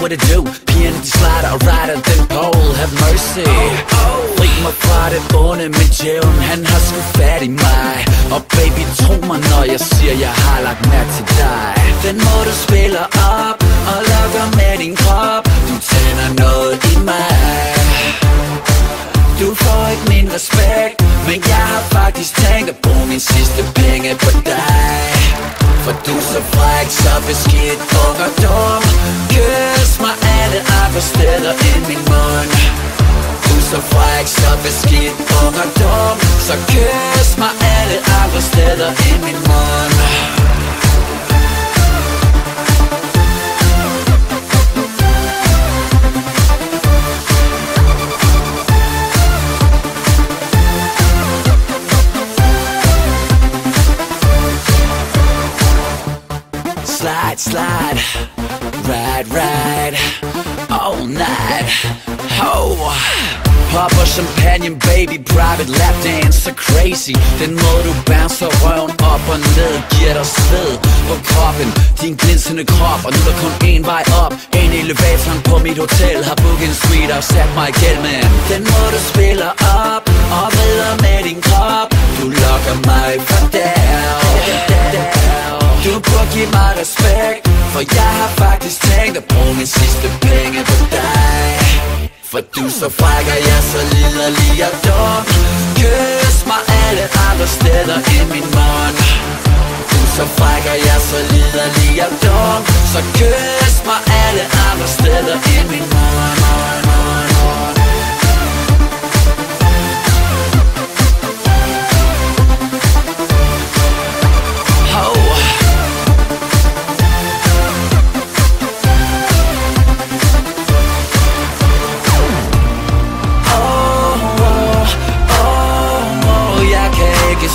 what it do. Pigerne de slider og rider den pole. Have mercy. Fri mig fra det onde, men djævlen han har sgu fat i mig. Og baby tro mig når jeg siger jeg har lagt mærke til dig. Den måde du spiller op og lokker med din krop. Du tænder noget i mig. Du får ikke min respekt, men jeg har faktisk tænkt at bruge min sidste penge på dig. For du er så fræk, så beskidt, ung og dum. Kys mig alle andre steder end min mund. Du er så fræk, så beskidt, ung og dum. Så kys mig alle andre steder end min mund. Slide, slide, ride, ride, all night, ho. Popper champagne, baby, private lap dance, så crazy. Den måde du bouncer røven op og ned, giver dig sved på kroppen, din glinsende krop. Og nu er der kun én vej op, en elevatoren på mit hotel. Har booket en suite og sat mig i gæld, man. Den måde du spiller op og vrider med din krop. Du lokker mig fra der. Du burde give mig respekt, for jeg har faktisk tænkt at bruge min sidste penge på dig. For du er så fræk, og jeg er så liderlig og dum. Kys mig alle andre steder end min mund. Du er så fræk, og jeg er så liderlig og dum. Så kys mig alle andre steder end min mund.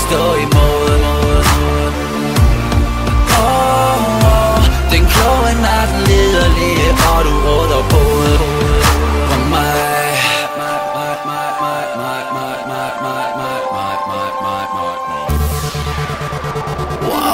Stå imod.